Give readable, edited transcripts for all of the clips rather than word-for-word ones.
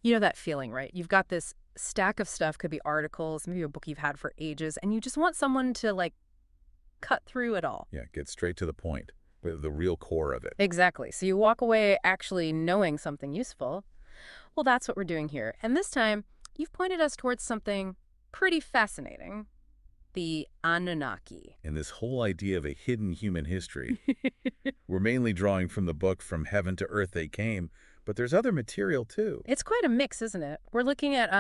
You know that feeling, right? You've got this stack of stuff, could be articles, maybe a book you've had for ages, and you just want someone to, like, cut through it all. Yeah, get straight to the point, the real core of it. Exactly. So you walk away actually knowing something useful. Well, that's what we're doing here. And this time, you've pointed us towards something pretty fascinating. The Anunnaki. And this whole idea of a hidden human history, we're mainly drawing from the book From Heaven to Earth They Came, but there's other material too. It's quite a mix, isn't it? We're looking at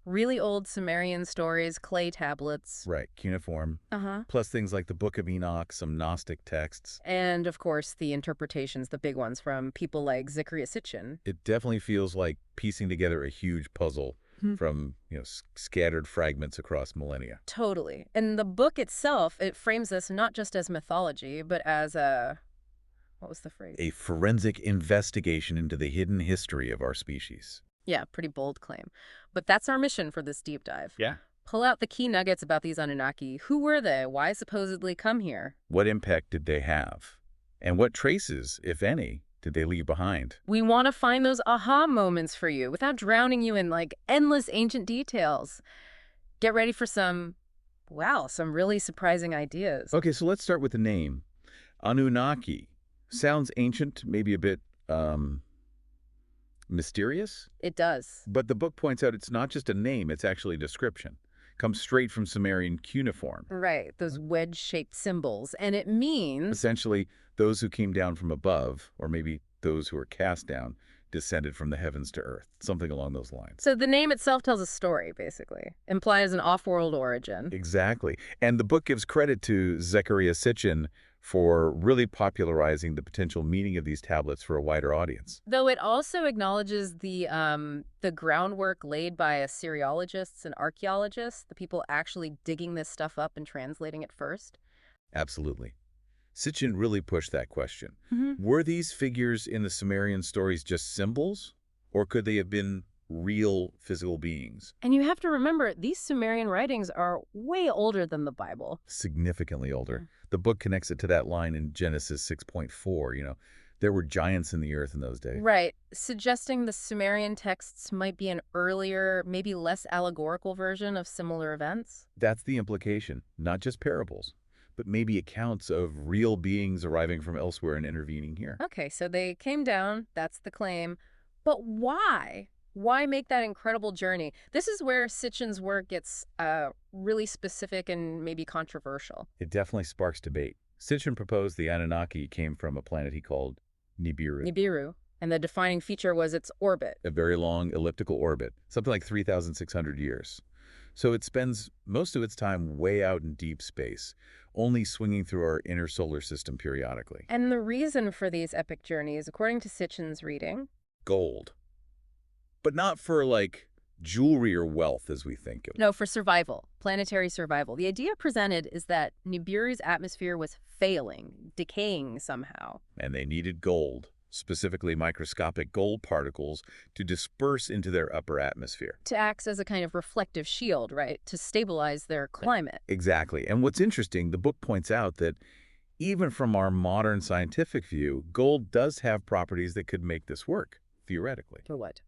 really old Sumerian stories, clay tablets. Right, cuneiform, Uh-huh. plus things like the Book of Enoch, some Gnostic texts. And, of course, the interpretations, the big ones from people like Zecharia Sitchin. It definitely feels like piecing together a huge puzzle from, scattered fragments across millennia. Totally. And the book itself, it frames this not just as mythology, but as a... What was the phrase? A forensic investigation into the hidden history of our species. Yeah, pretty bold claim. But that's our mission for this deep dive. Yeah. Pull out the key nuggets about these Anunnaki. Who were they? Why supposedly come here? What impact did they have? And what traces, if any, did they leave behind? We want to find those aha moments for you without drowning you in, like, endless ancient details. Get ready for some really surprising ideas. Okay, so let's start with the name. Anunnaki. Sounds ancient, maybe a bit, mysterious? It does. But the book points out it's not just a name, it's actually a description. Comes straight from Sumerian cuneiform. Right, those wedge-shaped symbols. And it means... Essentially, those who came down from above, or maybe those who were cast down, descended from the heavens to earth. Something along those lines. So the name itself tells a story, basically. Implies an off-world origin. Exactly. And the book gives credit to Zecharia Sitchin for really popularizing the potential meaning of these tablets for a wider audience. Though it also acknowledges the groundwork laid by Assyriologists and archaeologists, the people actually digging this stuff up and translating it first. Absolutely. Sitchin really pushed that question. Mm-hmm. Were these figures in the Sumerian stories just symbols, or could they have been real physical beings? And you have to remember, these Sumerian writings are way older than the Bible. Significantly older. The book connects it to that line in Genesis 6.4, there were giants in the earth in those days. Right, suggesting the Sumerian texts might be an earlier, maybe less allegorical version of similar events. That's the implication, not just parables, but maybe accounts of real beings arriving from elsewhere and intervening here. Okay, so they came down, that's the claim. But why? Why make that incredible journey? This is where Sitchin's work gets really specific and maybe controversial. It definitely sparks debate. Sitchin proposed the Anunnaki came from a planet he called Nibiru. And the defining feature was its orbit. A very long elliptical orbit, something like 3,600 years. So it spends most of its time way out in deep space, only swinging through our inner solar system periodically. And the reason for these epic journeys, according to Sitchin's reading... Gold. But not for, like, jewelry or wealth as we think of. No, for survival, planetary survival. The idea presented is that Nibiru's atmosphere was failing, decaying somehow. And they needed gold, specifically microscopic gold particles, to disperse into their upper atmosphere. To act as a kind of reflective shield, right? To stabilize their climate. Exactly. And what's interesting, the book points out that even from our modern scientific view, gold does have properties that could make this work, theoretically. For what?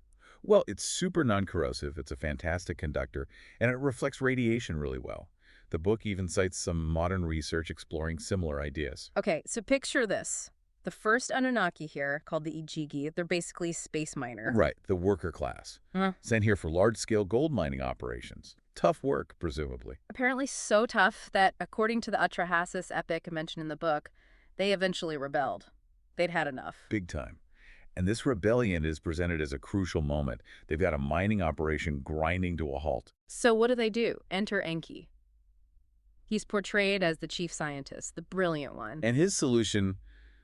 Well, it's super non-corrosive, it's a fantastic conductor, and it reflects radiation really well. The book even cites some modern research exploring similar ideas. Okay, so picture this. The first Anunnaki here, called the Ijigi, they're basically space miner. Right, the worker class. Sent here for large-scale gold mining operations. Tough work, presumably. Apparently so tough that, according to the Atrahasis epic mentioned in the book, they eventually rebelled. They'd had enough. Big time. And this rebellion is presented as a crucial moment. They've got a mining operation grinding to a halt. So what do? Enter Enki. He's portrayed as the chief scientist, the brilliant one. And his solution,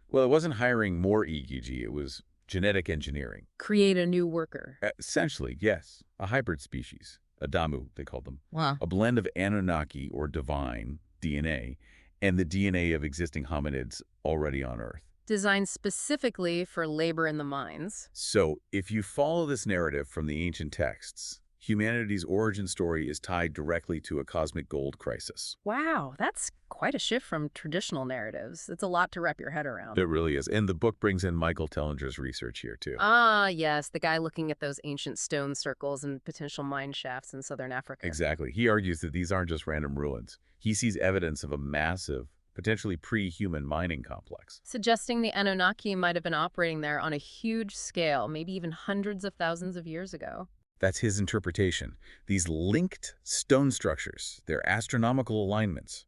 well, it wasn't hiring more EGG, it was genetic engineering. Create a new worker. Essentially, yes. A hybrid species. Adamu, they called them. Wow. A blend of Anunnaki, or divine, DNA, and the DNA of existing hominids already on Earth. Designed specifically for labor in the mines. So, if you follow this narrative from the ancient texts, Humanity's origin story is tied directly to a cosmic gold crisis. Wow, that's quite a shift from traditional narratives. It's a lot to wrap your head around. It really is. And the book brings in Michael Tellinger's research here, too. Ah, yes, the guy looking at those ancient stone circles and potential mine shafts in southern Africa. Exactly. He argues that these aren't just random ruins. He sees evidence of a massive, potentially pre-human mining complex. Suggesting the Anunnaki might have been operating there on a huge scale, maybe even hundreds of thousands of years ago. That's his interpretation. These linked stone structures, they're astronomical alignments.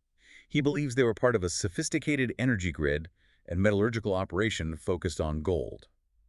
He believes they were part of a sophisticated energy grid and metallurgical operation focused on gold.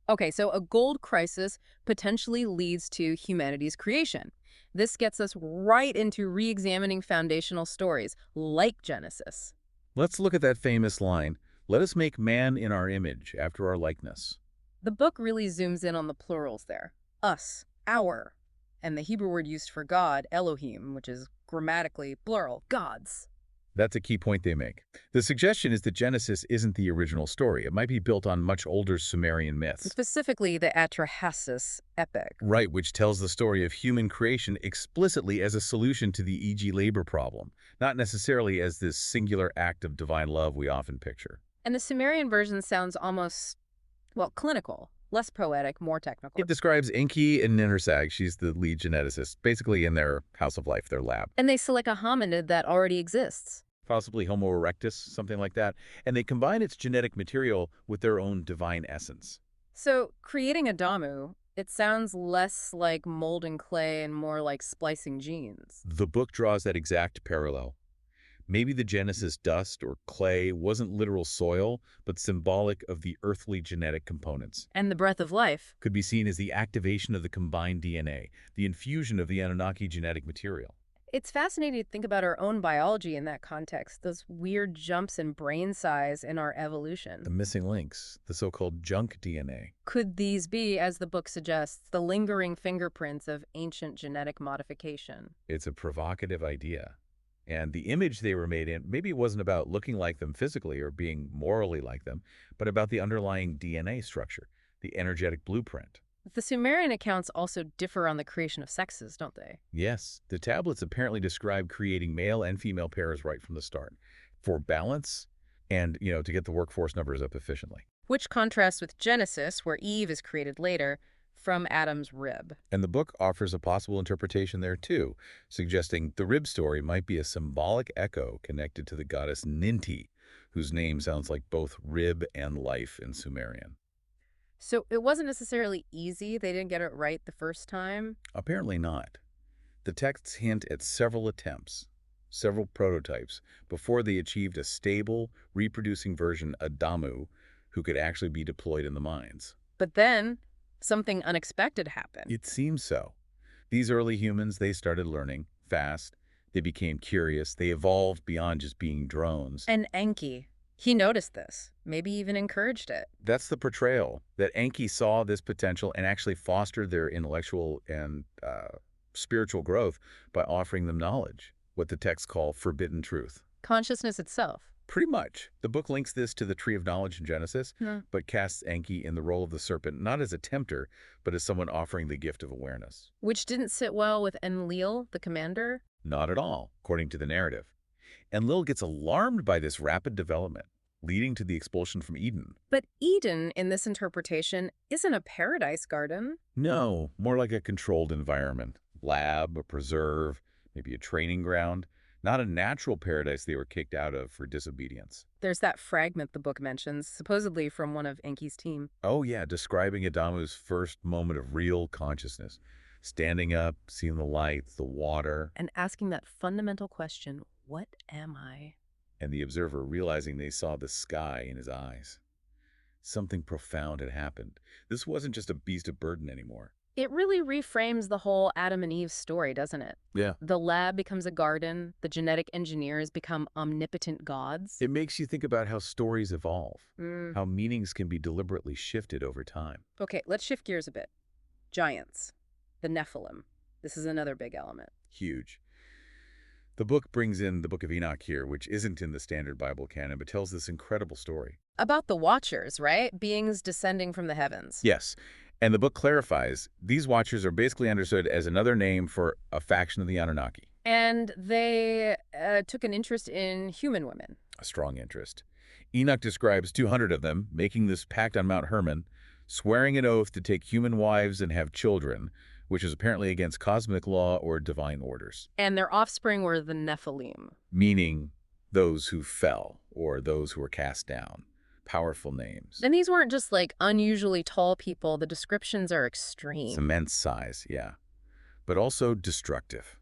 Okay, so a gold crisis potentially leads to humanity's creation. This gets us right into re-examining foundational stories, like Genesis. Let's look at that famous line, "Let us make man in our image, after our likeness." The book really zooms in on the plurals there. Us, our, and the Hebrew word used for God, Elohim, which is grammatically plural, gods. That's a key point they make. The suggestion is that Genesis isn't the original story. It might be built on much older Sumerian myths. Specifically, the Atrahasis epic. Right, which tells the story of human creation explicitly as a solution to the e.g. labor problem, not necessarily as this singular act of divine love we often picture. And the Sumerian version sounds almost, well, clinical, less poetic, more technical. It describes Enki and Ninhursag, she's the lead geneticist, basically in their house of life, their lab. And they select a hominid that already exists. Possibly Homo erectus, something like that, and they combine its genetic material with their own divine essence. So, creating a Damu, it sounds less like molding clay and more like splicing genes. The book draws that exact parallel. Maybe the Genesis dust or clay wasn't literal soil, but symbolic of the earthly genetic components. And the breath of life. Could be seen as the activation of the combined DNA, the infusion of the Anunnaki genetic material. It's fascinating to think about our own biology in that context, those weird jumps in brain size in our evolution. The missing links, the so-called junk DNA. Could these be, as the book suggests, the lingering fingerprints of ancient genetic modification? It's a provocative idea. And the image they were made in, maybe it wasn't about looking like them physically or being morally like them, but about the underlying DNA structure, the energetic blueprint. The Sumerian accounts also differ on the creation of sexes, don't they? Yes, the tablets apparently describe creating male and female pairs right from the start for balance and, to get the workforce numbers up efficiently. Which contrasts with Genesis, where Eve is created later from Adam's rib. And the book offers a possible interpretation there too, suggesting the rib story might be a symbolic echo connected to the goddess Ninti, whose name sounds like both rib and life in Sumerian. So it wasn't necessarily easy. They didn't get it right the first time. Apparently not. The texts hint at several attempts, several prototypes, before they achieved a stable, reproducing version, a Damu, who could actually be deployed in the mines. But then something unexpected happened. It seems so. These early humans, they started learning fast. They became curious. They evolved beyond just being drones. And Enki, he noticed this, maybe even encouraged it. That's the portrayal, that Enki saw this potential and actually fostered their intellectual and spiritual growth by offering them knowledge, what the texts call forbidden truth. Consciousness itself. Pretty much. The book links this to the Tree of Knowledge in Genesis, Hmm. but casts Enki in the role of the serpent, not as a tempter, but as someone offering the gift of awareness. Which didn't sit well with Enlil, the commander. Not at all, according to the narrative. Enlil gets alarmed by this rapid development, leading to the expulsion from Eden. But Eden, in this interpretation, isn't a paradise garden. No, more like a controlled environment. Lab, a preserve, maybe a training ground. Not a natural paradise they were kicked out of for disobedience. There's that fragment the book mentions, supposedly from one of Enki's team. Oh yeah, describing Adamu's first moment of real consciousness. Standing up, seeing the light, the water, And asking that fundamental question, what am I? and the observer realizing they saw the sky in his eyes. Something profound had happened. This wasn't just a beast of burden anymore. It really reframes the whole Adam and Eve story, doesn't it? Yeah. The lab becomes a garden, the genetic engineers become omnipotent gods. It makes you think about how stories evolve, Mm. how meanings can be deliberately shifted over time. Okay, let's shift gears a bit. Giants. The Nephilim. This is another big element. Huge. The book brings in the Book of Enoch here, which isn't in the standard Bible canon, but tells this incredible story. About the Watchers, right? Beings descending from the heavens. Yes, And the book clarifies these watchers are basically understood as another name for a faction of the Anunnaki. And they took an interest in human women. A strong interest. Enoch describes 200 of them making this pact on Mount Hermon, swearing an oath to take human wives and have children, which is apparently against cosmic law or divine orders. And their offspring were the Nephilim. Meaning those who fell or those who were cast down. Powerful names. And these weren't just like unusually tall people. The descriptions are It's extreme. immense size, yeah. But also destructive.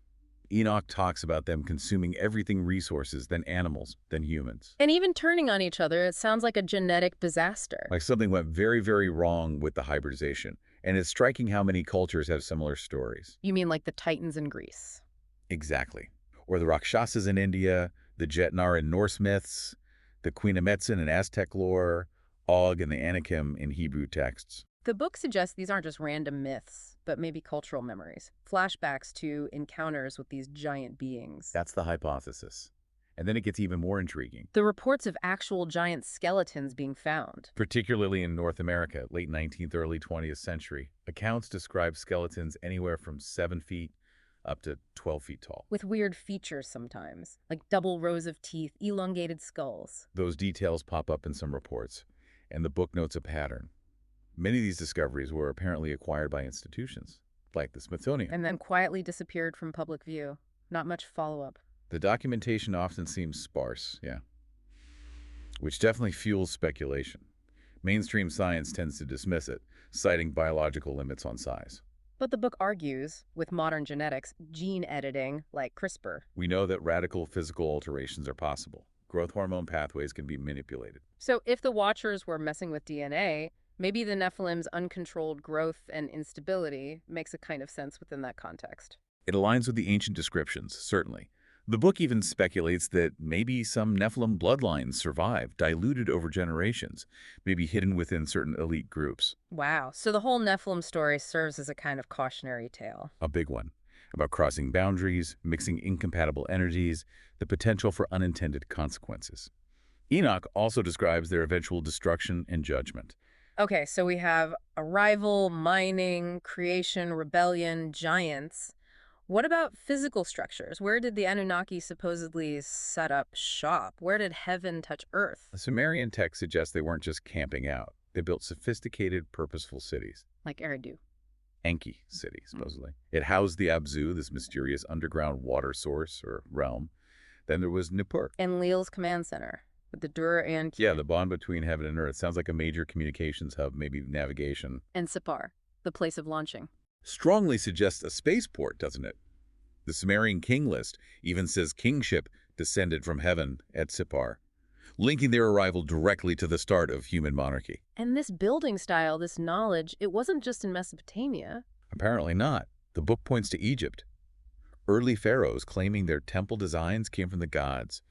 Enoch talks about them consuming everything resources, then animals, then humans. And even turning on each other, it sounds like a genetic disaster. Like something went very, very wrong with the hybridization. And it's striking how many cultures have similar stories. You mean like the Titans in Greece? Exactly. Or the Rakshasas in India, the Jetnar in Norse myths, the Queen Ametsin in Aztec lore, Og and the Anakim in Hebrew texts. The book suggests these aren't just random myths, but maybe cultural memories, flashbacks to encounters with these giant beings. That's the hypothesis. And then it gets even more intriguing. The reports of actual giant skeletons being found. Particularly in North America, late 19th, early 20th century, accounts describe skeletons anywhere from 7 feet up to 12 feet tall. With weird features sometimes, like double rows of teeth, elongated skulls. Those details pop up in some reports, and the book notes a pattern. Many of these discoveries were apparently acquired by institutions, like the Smithsonian. And then quietly disappeared from public view. Not much follow-up. The documentation often seems sparse, yeah, which definitely fuels speculation. Mainstream science tends to dismiss it, citing biological limits on size. But the book argues, with modern genetics, gene editing, like CRISPR. We know that radical physical alterations are possible. Growth hormone pathways can be manipulated. So if the Watchers were messing with DNA, maybe the Nephilim's uncontrolled growth and instability makes a kind of sense within that context. It aligns with the ancient descriptions, certainly. The book even speculates that maybe some Nephilim bloodlines survived, diluted over generations, maybe hidden within certain elite groups. Wow, so the whole Nephilim story serves as a kind of cautionary tale. A big one. About crossing boundaries, mixing incompatible energies, the potential for unintended consequences. Enoch also describes their eventual destruction and judgment. Okay, so we have arrival, mining, creation, rebellion, giants. What about physical structures? Where did the Anunnaki supposedly set up shop? Where did heaven touch earth? The Sumerian text suggests they weren't just camping out. They built sophisticated, purposeful cities. Like Eridu. Enki city, supposedly. It housed the Abzu, this mysterious underground water source or realm. Then there was Nippur. Enlil's command center, with the Dur and Yeah, the bond between heaven and earth. Sounds like a major communications hub, maybe navigation. and Sipar, the place of launching. Strongly suggests a spaceport, doesn't it? The Sumerian king list even says kingship descended from heaven at Sipar, linking their arrival directly to the start of human monarchy. And this building style, this knowledge, it wasn't just in Mesopotamia. Apparently not. The book points to Egypt. Early pharaohs claiming their temple designs came from the gods.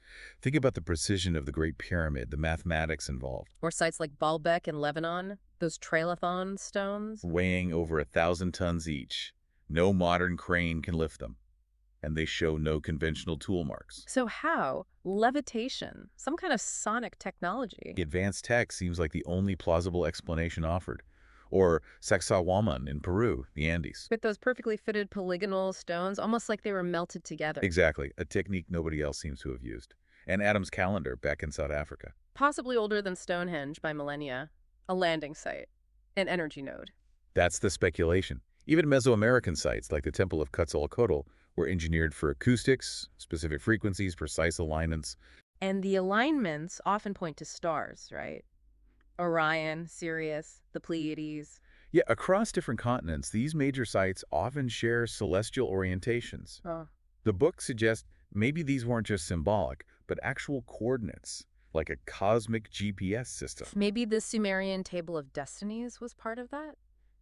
Think about the precision of the Great Pyramid, the mathematics involved. Or sites like Baalbek in Lebanon, those Tralathon stones. Weighing over 1,000 tons each. No modern crane can lift them. And they show no conventional tool marks. So how? Levitation, some kind of sonic technology. The advanced tech seems like the only plausible explanation offered. Or Sacsayhuaman in Peru, the Andes. With those perfectly fitted polygonal stones, almost like they were melted together. Exactly, a technique nobody else seems to have used. And Adam's calendar back in South Africa. Possibly older than Stonehenge by millennia. A landing site. An energy node. That's the speculation. Even Mesoamerican sites like the Temple of Quetzalcoatl were engineered for acoustics, specific frequencies, precise alignments. And the alignments often point to stars, right? Orion, Sirius, the Pleiades. Yeah, across different continents, these major sites often share celestial orientations. Oh. The book suggests maybe these weren't just symbolic, but actual coordinates, like a cosmic GPS system. Maybe the Sumerian Table of Destinies was part of that?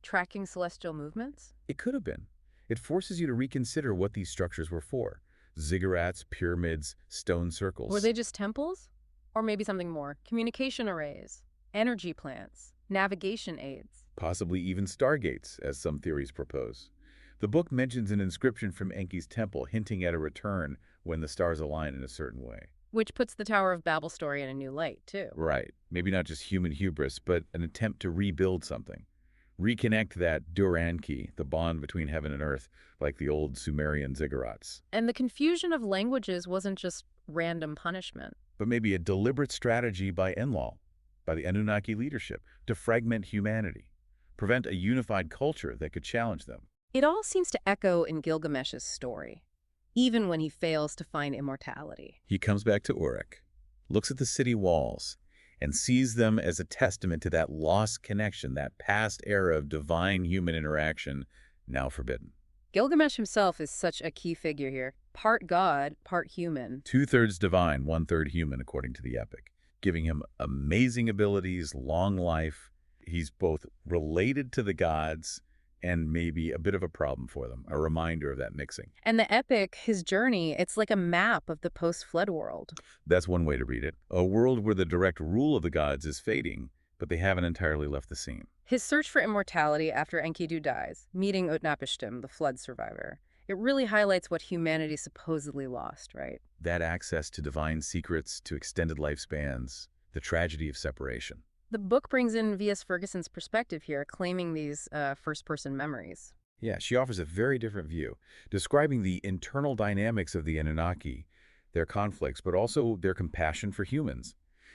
Tracking celestial movements? It could have been. It forces you to reconsider what these structures were for. Ziggurats, pyramids, stone circles. Were they just temples? Or maybe something more? Communication arrays, energy plants, navigation aids. Possibly even stargates, as some theories propose. The book mentions an inscription from Enki's temple hinting at a return when the stars align in a certain way. Which puts the Tower of Babel story in a new light, too. Right. Maybe not just human hubris, but an attempt to rebuild something. reconnect that Duranki, the bond between heaven and earth, like the old Sumerian ziggurats. And the confusion of languages wasn't just random punishment. But maybe a deliberate strategy by Enlil, by the Anunnaki leadership, to fragment humanity, prevent a unified culture that could challenge them. It all seems to echo in Gilgamesh's story, even when he fails to find immortality. He comes back to Uruk, looks at the city walls, and sees them as a testament to that lost connection, that past era of divine-human interaction, now forbidden. Gilgamesh himself is such a key figure here. Part god, part human. Two-thirds divine, one-third human, according to the epic, giving him amazing abilities, long life. He's both related to the gods and maybe a bit of a problem for them, a reminder of that mixing. And the epic, his journey, it's like a map of the post-flood world. That's one way to read it. A world where the direct rule of the gods is fading, but they haven't entirely left the scene. His search for immortality after Enkidu dies, meeting Utnapishtim, the flood survivor, it really highlights what humanity supposedly lost, right? That access to divine secrets, to extended lifespans, the tragedy of separation. The book brings in V.S. Ferguson's perspective here, claiming these first-person memories. Yeah, she offers a very different view, describing the internal dynamics of the Anunnaki, their conflicts, but also their compassion for humans.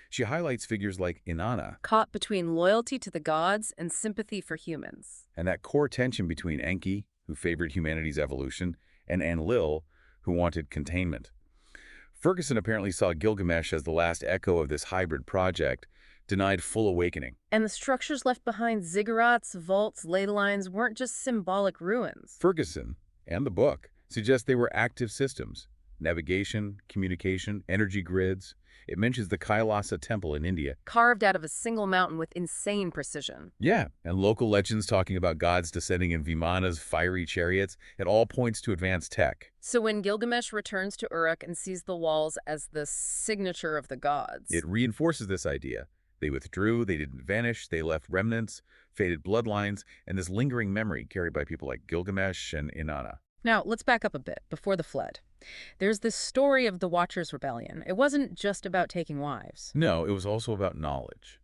She highlights figures like Inanna, Caught between loyalty to the gods and sympathy for humans. and that core tension between Enki, who favored humanity's evolution, and Enlil, who wanted containment. Ferguson apparently saw Gilgamesh as the last echo of this hybrid project, denied full awakening. And the structures left behind, ziggurats, vaults, ley lines, weren't just symbolic ruins. Ferguson, and the book, suggest they were active systems. Navigation, communication, energy grids. It mentions the Kailasa temple in India. Carved out of a single mountain with insane precision. Yeah, and local legends talking about gods descending in Vimana's fiery chariots. It all points to advanced tech. So when Gilgamesh returns to Uruk and sees the walls as the signature of the gods, It reinforces this idea. They withdrew, they didn't vanish, they left remnants, faded bloodlines, and this lingering memory carried by people like Gilgamesh and Inanna. Now, let's back up a bit, before the flood. There's this story of the Watchers' Rebellion. It wasn't just about taking wives. No, it was also about knowledge.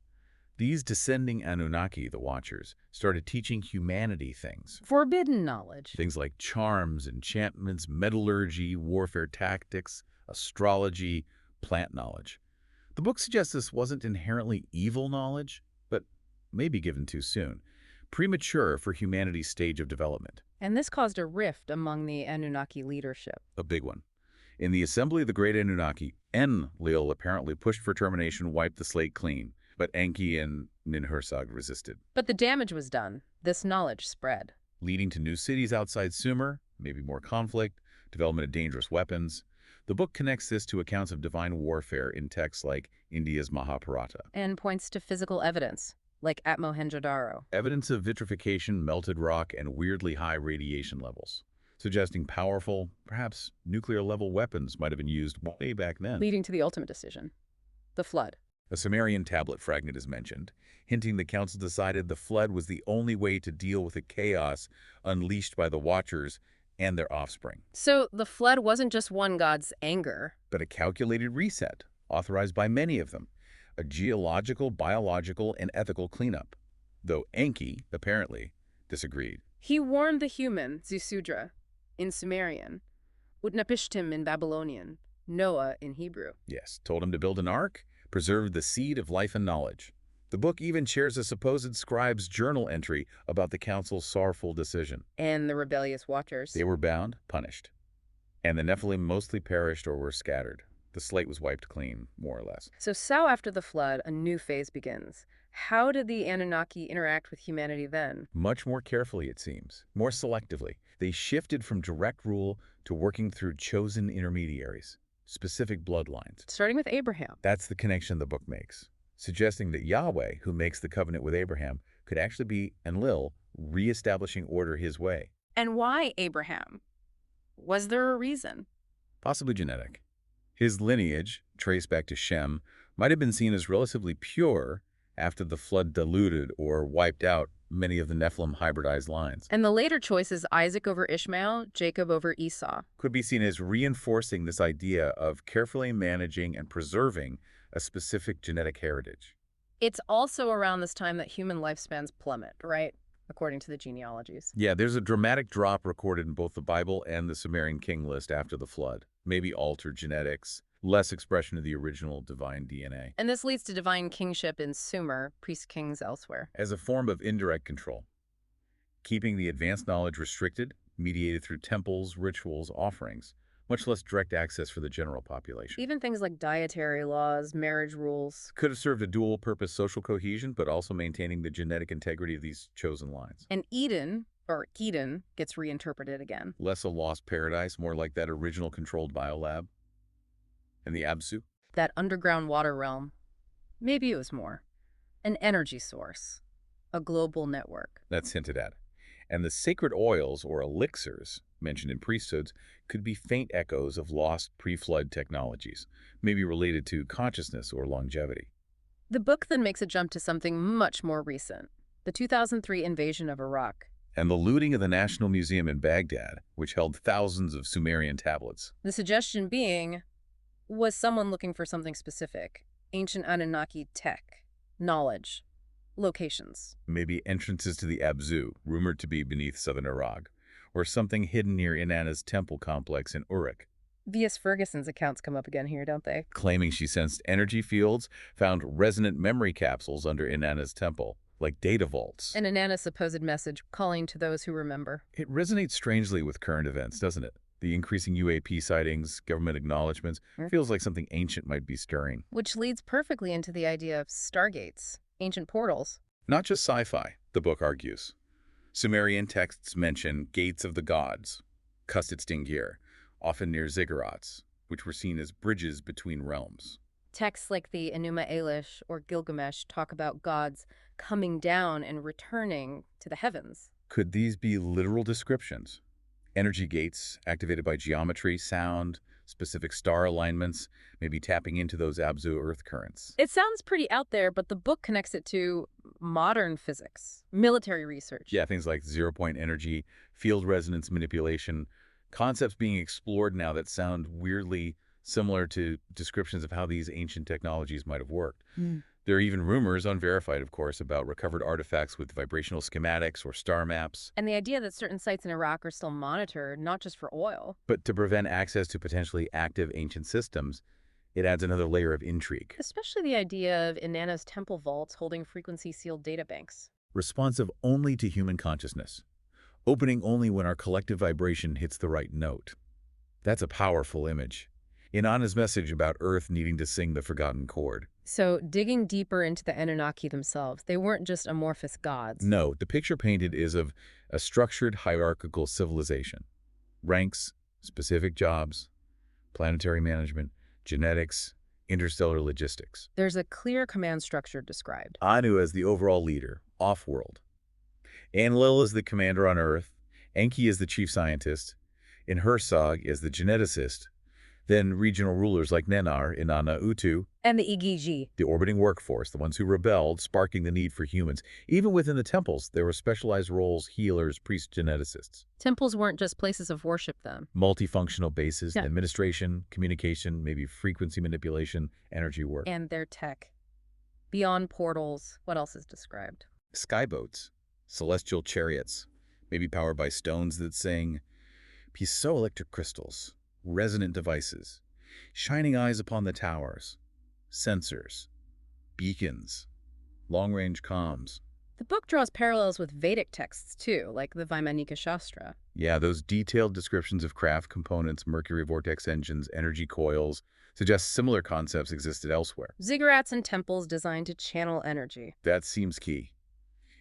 These descending Anunnaki, the Watchers, started teaching humanity things. Forbidden knowledge. Things like charms, enchantments, metallurgy, warfare tactics, astrology, plant knowledge. The book suggests this wasn't inherently evil knowledge, but maybe given too soon. Premature for humanity's stage of development. And this caused a rift among the Anunnaki leadership. A big one. In the Assembly of the Great Anunnaki, Enlil apparently pushed for termination, wiped the slate clean, but Enki and Ninhursag resisted, But the damage was done. This knowledge spread. leading to new cities outside Sumer, maybe more conflict, development of dangerous weapons. The book connects this to accounts of divine warfare in texts like India's Mahabharata. And points to physical evidence, like at Mohenjo-Daro. Evidence of vitrification, melted rock, and weirdly high radiation levels, suggesting powerful, perhaps nuclear-level weapons might have been used way back then. Leading to the ultimate decision, the flood. A Sumerian tablet fragment is mentioned, hinting the council decided the flood was the only way to deal with the chaos unleashed by the Watchers and their offspring. So the flood wasn't just one god's anger. But a calculated reset, authorized by many of them, a geological, biological, and ethical cleanup, though Enki, apparently, disagreed. He warned the human, Zusudra, in Sumerian, Utnapishtim in Babylonian, Noah in Hebrew. Yes, told him to build an ark, preserve the seed of life and knowledge. The book even shares a supposed scribe's journal entry about the council's sorrowful decision. And the rebellious Watchers. They were bound, punished. And the Nephilim mostly perished or were scattered. The slate was wiped clean, more or less. So after the flood, a new phase begins. How did the Anunnaki interact with humanity then? Much more carefully, it seems, more selectively. They shifted from direct rule to working through chosen intermediaries, specific bloodlines. Starting with Abraham. That's the connection the book makes, suggesting that Yahweh, who makes the covenant with Abraham, could actually be Enlil, reestablishing order his way. And why Abraham? Was there a reason? Possibly genetic. His lineage, traced back to Shem, might have been seen as relatively pure after the flood diluted or wiped out many of the Nephilim hybridized lines. And the later choices, Isaac over Ishmael, Jacob over Esau. Could be seen as reinforcing this idea of carefully managing and preserving a specific genetic heritage. It's also around this time that human lifespans plummet, right? according to the genealogies. Yeah, there's a dramatic drop recorded in both the Bible and the Sumerian king list after the flood. Maybe altered genetics, less expression of the original divine DNA. And this leads to divine kingship in Sumer, priest-kings elsewhere. As a form of indirect control, keeping the advanced knowledge restricted, mediated through temples, rituals, offerings, much less direct access for the general population. Even things like dietary laws, marriage rules. Could have served a dual-purpose social cohesion, but also maintaining the genetic integrity of these chosen lines. And Eden, or Eden, gets reinterpreted again. Less a lost paradise, more like that original controlled biolab. And the Absu? That underground water realm. Maybe it was more. An energy source. A global network. That's hinted at. And the sacred oils, or elixirs, mentioned in priesthoods, could be faint echoes of lost pre-flood technologies, maybe related to consciousness or longevity. The book then makes a jump to something much more recent. The 2003 invasion of Iraq. And the looting of the National Museum in Baghdad, which held thousands of Sumerian tablets. The suggestion being, was someone looking for something specific? Ancient Anunnaki tech, knowledge, locations. Maybe entrances to the Abzu, rumored to be beneath southern Iraq, or something hidden near Inanna's temple complex in Uruk. V.S. Ferguson's accounts come up again here, don't they? Claiming she sensed energy fields, found resonant memory capsules under Inanna's temple, like data vaults. And Inanna's supposed message calling to those who remember. It resonates strangely with current events, doesn't it? The increasing UAP sightings, government acknowledgments, feels like something ancient might be stirring. Which leads perfectly into the idea of stargates, ancient portals. Not just sci-fi, the book argues. Sumerian texts mention gates of the gods, Kustitstingir, often near ziggurats, which were seen as bridges between realms. Texts like the Enuma Elish or Gilgamesh talk about gods coming down and returning to the heavens. Could these be literal descriptions? Energy gates activated by geometry, sound, specific star alignments, maybe tapping into those Abzu Earth currents. It sounds pretty out there, but the book connects it to modern physics, military research. Yeah, things like zero-point energy, field resonance manipulation, concepts being explored now that sound weirdly similar to descriptions of how these ancient technologies might have worked. There are even rumors, unverified of course, about recovered artifacts with vibrational schematics or star maps. And the idea that certain sites in Iraq are still monitored, not just for oil. But to prevent access to potentially active ancient systems, it adds another layer of intrigue. Especially the idea of Inanna's temple vaults holding frequency-sealed databanks. Responsive only to human consciousness. Opening only when our collective vibration hits the right note. That's a powerful image. Inanna's message about Earth needing to sing the forgotten chord. So, digging deeper into the Anunnaki themselves, they weren't just amorphous gods. No, the picture painted is of a structured hierarchical civilization. Ranks, specific jobs, planetary management, genetics, interstellar logistics. There's a clear command structure described. Anu as the overall leader, off-world. Enlil is the commander on Earth. Enki is the chief scientist. Inhersog is the geneticist. Then regional rulers like Nenar, Inanna, Utu, And the Igigi. the orbiting workforce, the ones who rebelled, sparking the need for humans. Even within the temples, there were specialized roles, healers, priests, geneticists. Temples weren't just places of worship then. Multifunctional bases, Yeah. administration, communication, maybe frequency manipulation, energy work. And their tech. Beyond portals, what else is described? Skyboats, celestial chariots, maybe powered by stones that sing, piezoelectric crystals, resonant devices, shining eyes upon the towers, sensors, beacons, long-range comms. The book draws parallels with Vedic texts too, like the Vaimanika Shastra. Yeah, those detailed descriptions of craft components, mercury vortex engines, energy coils, suggest similar concepts existed elsewhere. Ziggurats and temples designed to channel energy. That seems key.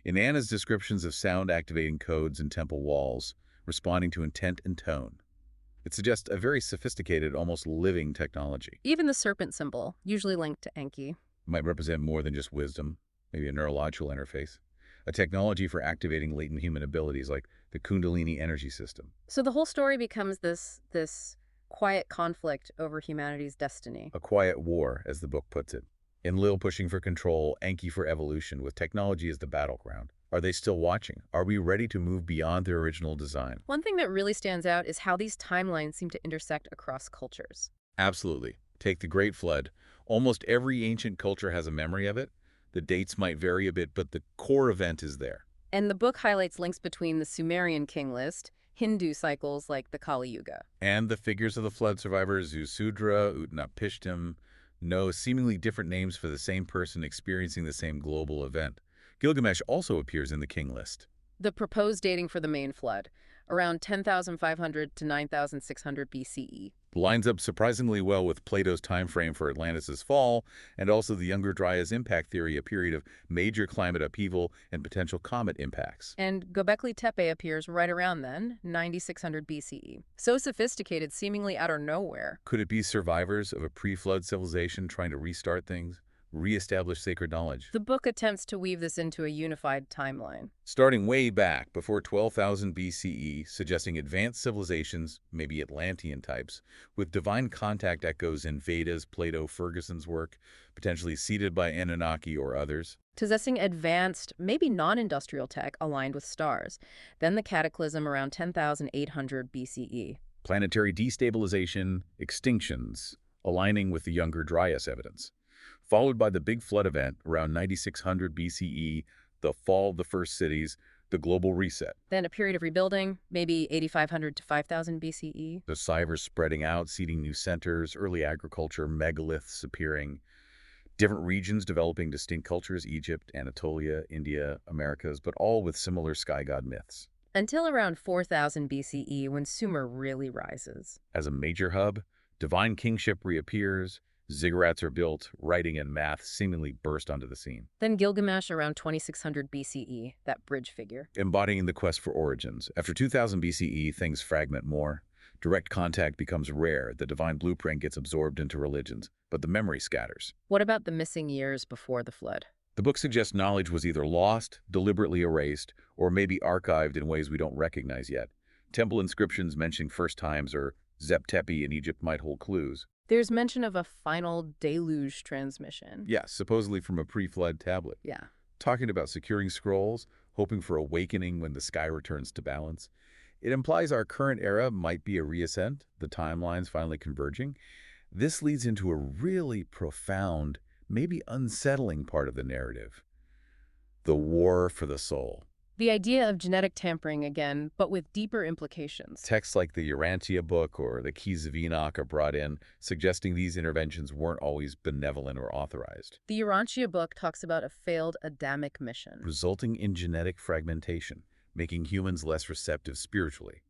In Anna's descriptions of sound activating codes and temple walls, responding to intent and tone, it suggests a very sophisticated, almost living technology. Even the serpent symbol, usually linked to Enki. Might represent more than just wisdom, maybe a neurological interface, a technology for activating latent human abilities like the Kundalini energy system. So the whole story becomes this quiet conflict over humanity's destiny. A quiet war, as the book puts it. Enlil pushing for control, Enki for evolution, with technology as the battleground. Are they still watching? Are we ready to move beyond their original design? One thing that really stands out is how these timelines seem to intersect across cultures. Absolutely. Take the Great Flood. Almost every ancient culture has a memory of it. The dates might vary a bit, but the core event is there. And the book highlights links between the Sumerian king list, Hindu cycles like the Kali Yuga. And the figures of the flood survivors, Zusudra, Utnapishtim, know seemingly different names for the same person experiencing the same global event. Gilgamesh also appears in the king list. The proposed dating for the main flood, around 10,500 to 9,600 BCE. Lines up surprisingly well with Plato's time frame for Atlantis' fall, and also the Younger Dryas impact theory, a period of major climate upheaval and potential comet impacts. And Göbekli Tepe appears right around then, 9,600 BCE. So sophisticated, seemingly out of nowhere. Could it be survivors of a pre-flood civilization trying to restart things, reestablish sacred knowledge? The book attempts to weave this into a unified timeline. Starting way back before 12,000 BCE, suggesting advanced civilizations, maybe Atlantean types, with divine contact echoes in Vedas, Plato, Ferguson's work, potentially seeded by Anunnaki or others. Possessing advanced, maybe non-industrial tech aligned with stars. Then the cataclysm around 10,800 BCE. Planetary destabilization, extinctions, aligning with the Younger Dryas evidence. Followed by the Big Flood event around 9600 BCE, the fall of the first cities, the global reset. Then a period of rebuilding, maybe 8,500 to 5,000 BCE. The cybers spreading out, seeding new centers, early agriculture, megaliths appearing, different regions developing distinct cultures, Egypt, Anatolia, India, Americas, but all with similar sky god myths. Until around 4,000 BCE, when Sumer really rises. As a major hub, divine kingship reappears, ziggurats are built, writing and math seemingly burst onto the scene. Then Gilgamesh around 2600 BCE, that bridge figure. Embodying the quest for origins. After 2000 BCE, things fragment more. Direct contact becomes rare, the divine blueprint gets absorbed into religions, but the memory scatters. What about the missing years before the flood? The book suggests knowledge was either lost, deliberately erased, or maybe archived in ways we don't recognize yet. Temple inscriptions mentioning first times or Zep Tepi in Egypt might hold clues. There's mention of a final deluge transmission. Yes, supposedly from a pre-flood tablet. Yeah. Talking about securing scrolls, hoping for awakening when the sky returns to balance. It implies our current era might be a reascent, the timelines finally converging. This leads into a really profound, maybe unsettling part of the narrative. The war for the soul. The idea of genetic tampering again, but with deeper implications. Texts like the Urantia book or the Keys of Enoch are brought in, suggesting these interventions weren't always benevolent or authorized. The Urantia book talks about a failed Adamic mission. Resulting in genetic fragmentation, making humans less receptive spiritually.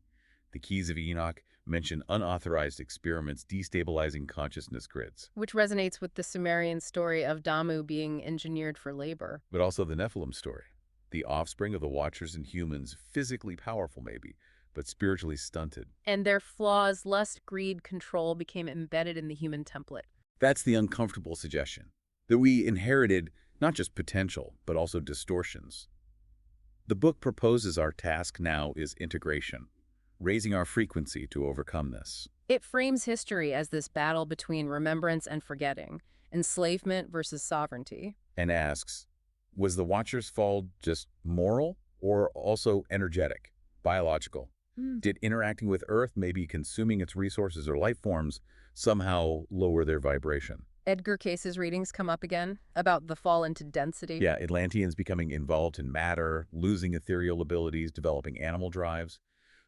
The Keys of Enoch mention unauthorized experiments destabilizing consciousness grids. Which resonates with the Sumerian story of Damu being engineered for labor. But also the Nephilim story. The offspring of the Watchers and humans, physically powerful maybe, but spiritually stunted. And their flaws, lust, greed, control became embedded in the human template. That's the uncomfortable suggestion, that we inherited not just potential, but also distortions. The book proposes our task now is integration, raising our frequency to overcome this. It frames history as this battle between remembrance and forgetting, enslavement versus sovereignty. And asks, was the Watcher's fall just moral or also energetic, biological? Did interacting with Earth, maybe consuming its resources or life forms, somehow lower their vibration? Edgar Case's readings come up again about the fall into density. Yeah, Atlanteans becoming involved in matter, losing ethereal abilities, developing animal drives.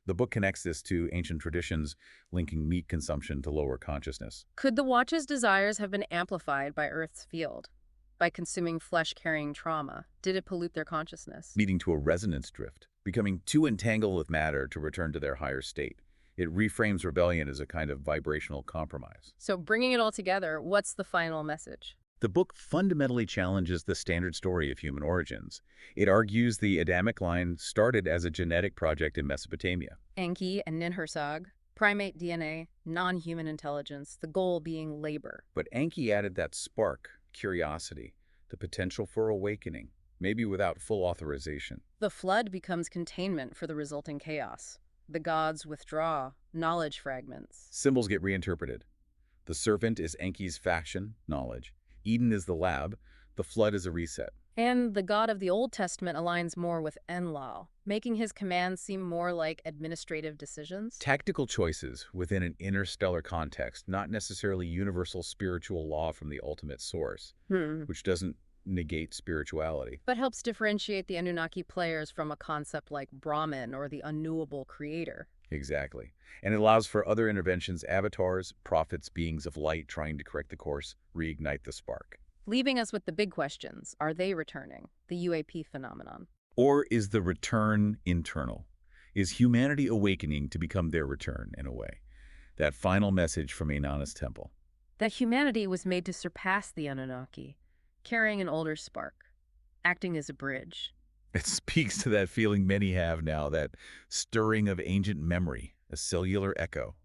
The book connects this to ancient traditions, linking meat consumption to lower consciousness. Could the Watch's desires have been amplified by Earth's field? By consuming flesh-carrying trauma? Did it pollute their consciousness? Leading to a resonance drift, becoming too entangled with matter to return to their higher state. It reframes rebellion as a kind of vibrational compromise. So bringing it all together, what's the final message? The book fundamentally challenges the standard story of human origins. It argues the Adamic line started as a genetic project in Mesopotamia. Enki and Ninhursag, primate DNA, non-human intelligence, the goal being labor. But Enki added that spark, curiosity, the potential for awakening, maybe without full authorization. The flood becomes containment for the resulting chaos. The gods withdraw, knowledge fragments. Symbols get reinterpreted. The serpent is Enki's faction, knowledge. Eden is the lab. The flood is a reset. And the god of the Old Testament aligns more with Enlil, making his commands seem more like administrative decisions. Tactical choices within an interstellar context, not necessarily universal spiritual law from the ultimate source, which doesn't negate spirituality. But helps differentiate the Anunnaki players from a concept like Brahman or the unknowable creator. Exactly. And it allows for other interventions, avatars, prophets, beings of light trying to correct the course, reignite the spark. Leaving us with the big questions. Are they returning? The UAP phenomenon. Or is the return internal? Is humanity awakening to become their return, in a way? That final message from Inanna's temple. That humanity was made to surpass the Anunnaki, carrying an older spark, acting as a bridge. It speaks to that feeling many have now, that stirring of ancient memory, a cellular echo.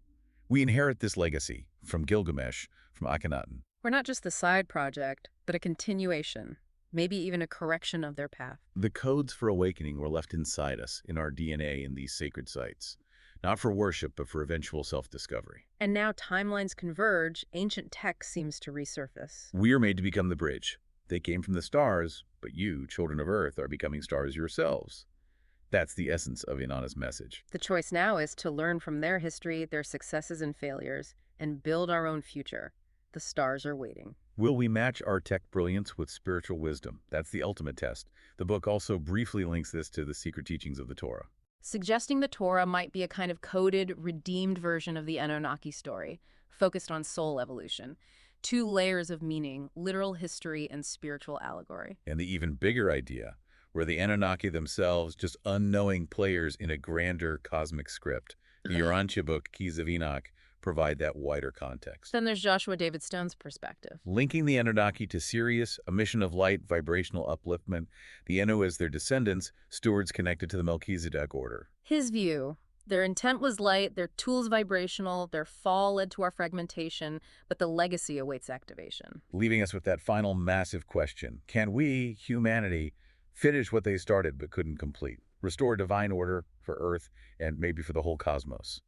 We inherit this legacy from Gilgamesh, from Akhenaten. We're not just the side project, but a continuation, maybe even a correction of their path. The codes for awakening were left inside us, in our DNA in these sacred sites. Not for worship, but for eventual self-discovery. And now timelines converge, ancient tech seems to resurface. We are made to become the bridge. They came from the stars, but you, children of Earth, are becoming stars yourselves. That's the essence of Inanna's message. The choice now is to learn from their history, their successes and failures, and build our own future. The stars are waiting. Will we match our tech brilliance with spiritual wisdom? That's the ultimate test. The book also briefly links this to the secret teachings of the Torah. Suggesting the Torah might be a kind of coded, redeemed version of the Anunnaki story, focused on soul evolution. Two layers of meaning, literal history and spiritual allegory. And the even bigger idea, where the Anunnaki themselves just unknowing players in a grander cosmic script. The Urantia book, Keys of Enoch, provide that wider context. Then there's Joshua David Stone's perspective. Linking the Anunnaki to Sirius, a mission of light, vibrational upliftment, the Enu as their descendants, stewards connected to the Melchizedek order. His view: their intent was light, their tools vibrational, their fall led to our fragmentation, but the legacy awaits activation. Leaving us with that final massive question. Can we, humanity, finish what they started but couldn't complete? Restore divine order for Earth and maybe for the whole cosmos?